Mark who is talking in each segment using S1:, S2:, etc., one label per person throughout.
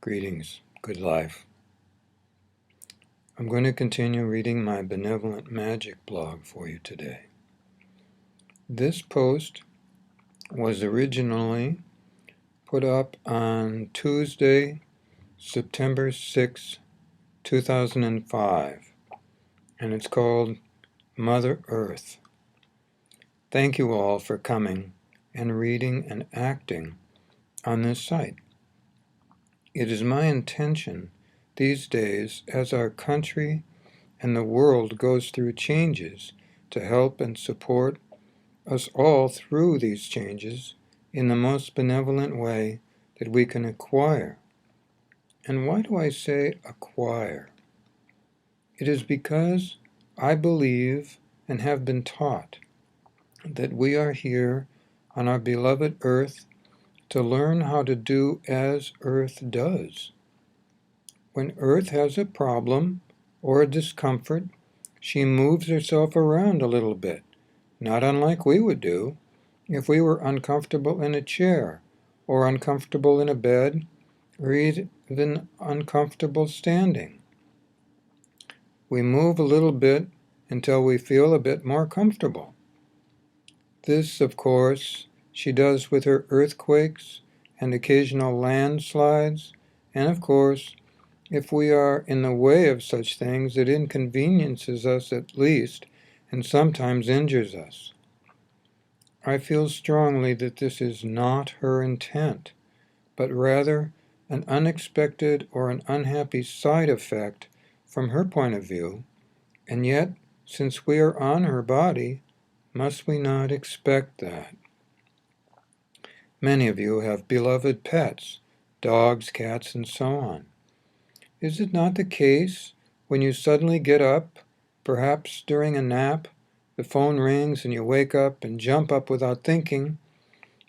S1: Greetings, good life. I'm going to continue reading my Benevolent Magic blog for you today. This post was originally put up on Tuesday, September 6, 2005, and it's called Mother Earth. Thank you all for coming and reading and acting on this site. It is my intention these days, as our country and the world goes through changes, to help and support us all through these changes in the most benevolent way that we can acquire. And why do I say acquire? It is because I believe and have been taught that we are here on our beloved earth to learn how to do as earth does. When earth has a problem or a discomfort, she moves herself around a little bit, not unlike we would do if we were uncomfortable in a chair, or uncomfortable in a bed, or even uncomfortable standing. We move a little bit until we feel a bit more comfortable. This, of course, she does with her earthquakes and occasional landslides, and of course, if we are in the way of such things, it inconveniences us at least, and sometimes injures us. I feel strongly that this is not her intent, but rather an unexpected or an unhappy side effect from her point of view, and yet, since we are on her body, must we not expect that? Many of you have beloved pets, dogs, cats, and so on. Is it not the case when you suddenly get up, perhaps during a nap, the phone rings and you wake up and jump up without thinking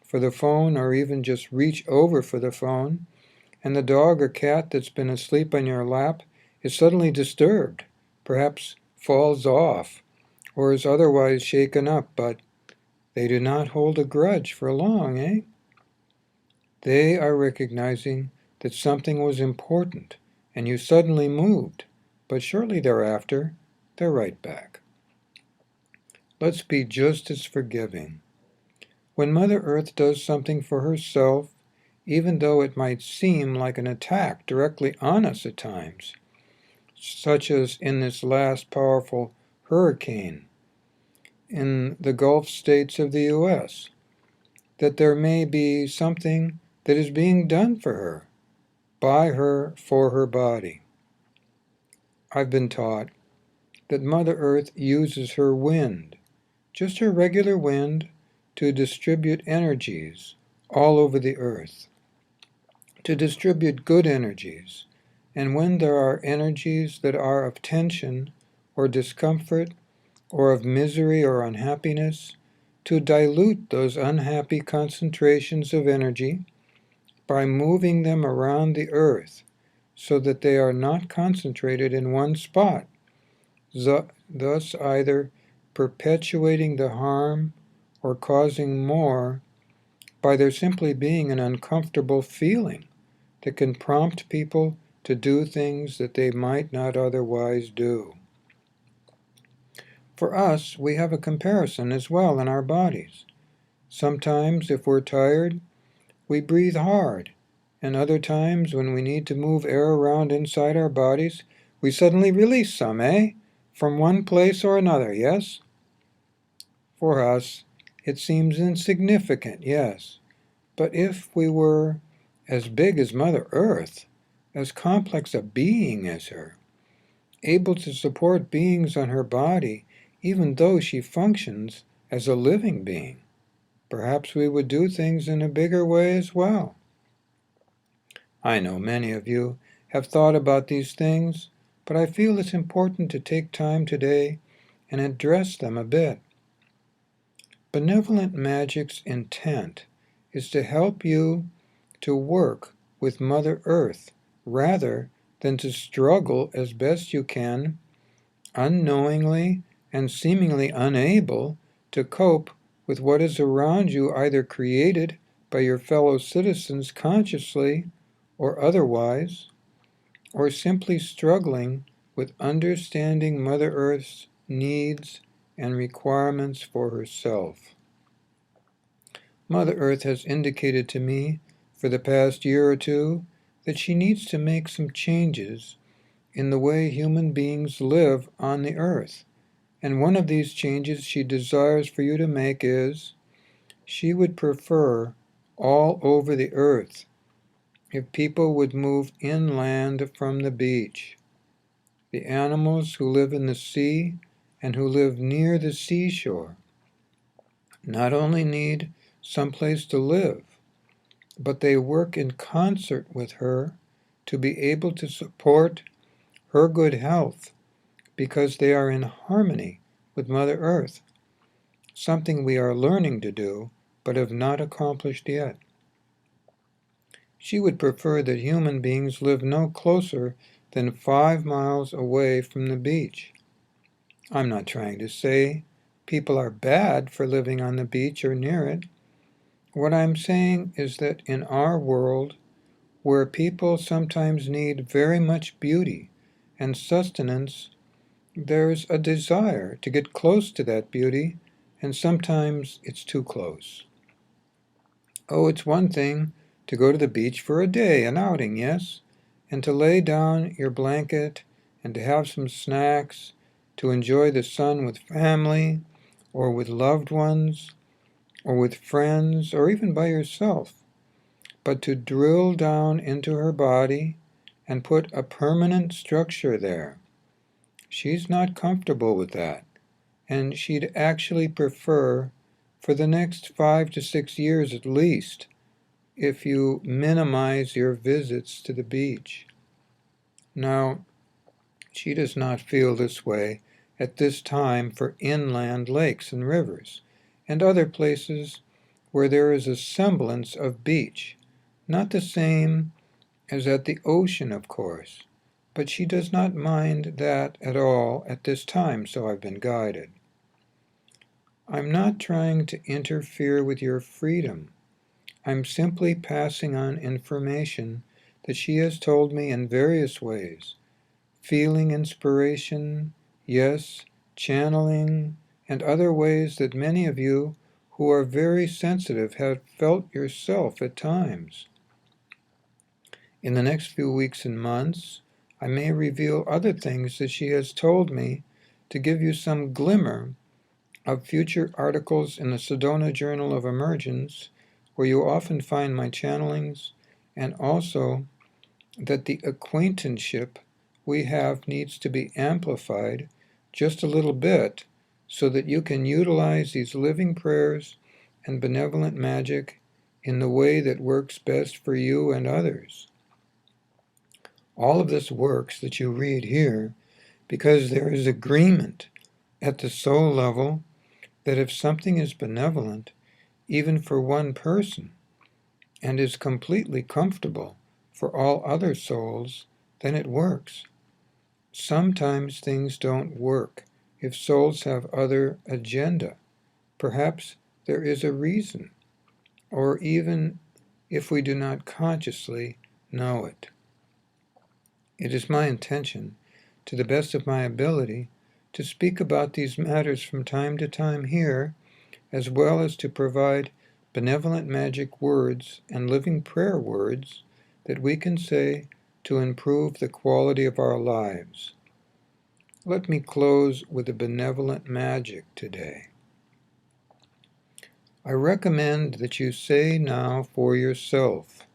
S1: for the phone, or even just reach over for the phone, and the dog or cat that's been asleep on your lap is suddenly disturbed, perhaps falls off, or is otherwise shaken up, but they do not hold a grudge for long, eh? They are recognizing that something was important, and you suddenly moved, but shortly thereafter, they're right back. Let's be just as forgiving. When Mother Earth does something for herself, even though it might seem like an attack directly on us at times, such as in this last powerful hurricane in the Gulf states of the U.S., that there may be something that is being done for her, by her, for her body. I've been taught that Mother Earth uses her wind, just her regular wind, to distribute energies all over the earth, to distribute good energies. And when there are energies that are of tension or discomfort or of misery or unhappiness, to dilute those unhappy concentrations of energy by moving them around the earth so that they are not concentrated in one spot, thus either perpetuating the harm or causing more by there simply being an uncomfortable feeling that can prompt people to do things that they might not otherwise do. For us, we have a comparison as well in our bodies. Sometimes, if we're tired, we breathe hard, and other times, when we need to move air around inside our bodies, we suddenly release some, eh? From one place or another, yes? For us, it seems insignificant, yes. But if we were as big as Mother Earth, as complex a being as her, able to support beings on her body, even though she functions as a living being, perhaps we would do things in a bigger way as well. I know many of you have thought about these things, but I feel it's important to take time today and address them a bit. Benevolent Magic's intent is to help you to work with Mother Earth rather than to struggle as best you can, unknowingly and seemingly unable to cope with what is around you, either created by your fellow citizens consciously or otherwise, or simply struggling with understanding Mother Earth's needs and requirements for herself. Mother Earth has indicated to me for the past year or two that she needs to make some changes in the way human beings live on the earth. And one of these changes she desires for you to make is, she would prefer all over the earth if people would move inland from the beach. The animals who live in the sea and who live near the seashore not only need some place to live, but they work in concert with her to be able to support her good health because they are in harmony with Mother Earth, something we are learning to do but have not accomplished yet. She would prefer that human beings live no closer than 5 miles away from the beach. I'm not trying to say people are bad for living on the beach or near it. What I'm saying is that in our world, where people sometimes need very much beauty and sustenance, there's a desire to get close to that beauty, and sometimes it's too close. Oh, it's one thing to go to the beach for a day, an outing, yes, and to lay down your blanket and to have some snacks, to enjoy the sun with family, or with loved ones, or with friends, or even by yourself. But to drill down into her body and put a permanent structure there, she's not comfortable with that, and she'd actually prefer, for the next 5 to 6 years at least, if you minimize your visits to the beach. Now, she does not feel this way at this time for inland lakes and rivers, and other places where there is a semblance of beach, not the same as at the ocean, of course, but she does not mind that at all at this time, so I've been guided. I'm not trying to interfere with your freedom. I'm simply passing on information that she has told me in various ways. Feeling inspiration, yes, channeling, and other ways that many of you who are very sensitive have felt yourself at times. In the next few weeks and months, I may reveal other things that she has told me to give you some glimmer of future articles in the Sedona Journal of Emergence, where you often find my channelings, and also that the acquaintanceship we have needs to be amplified just a little bit so that you can utilize these living prayers and benevolent magic in the way that works best for you and others. All of this works that you read here because there is agreement at the soul level that if something is benevolent, even for one person, and is completely comfortable for all other souls, then it works. Sometimes things don't work if souls have other agenda. Perhaps there is a reason, or even if we do not consciously know it. It is my intention, to the best of my ability, to speak about these matters from time to time here, as well as to provide benevolent magic words and living prayer words that we can say to improve the quality of our lives. Let me close with a benevolent magic today. I recommend that you say now for yourself.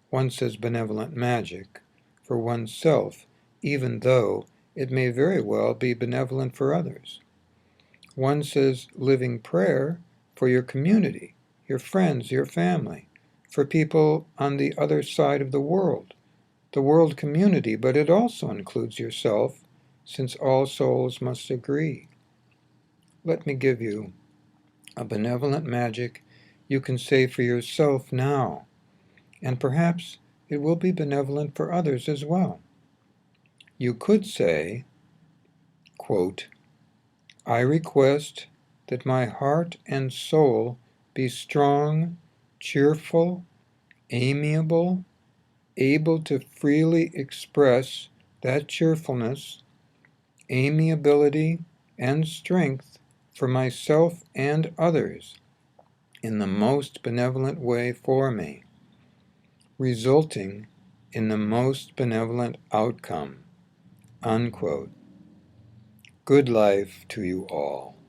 S1: One says benevolent magic for oneself, even though it may very well be benevolent for others. One says living prayer for your community, your friends, your family, for people on the other side of the world community, but it also includes yourself, since all souls must agree. Let me give you a benevolent magic you can say for yourself now, and perhaps it will be benevolent for others as well. You could say, quote, I request that my heart and soul be strong, cheerful, amiable, able to freely express that cheerfulness, amiability, and strength for myself and others in the most benevolent way for me, resulting in the most benevolent outcome." Unquote. Good life to you all.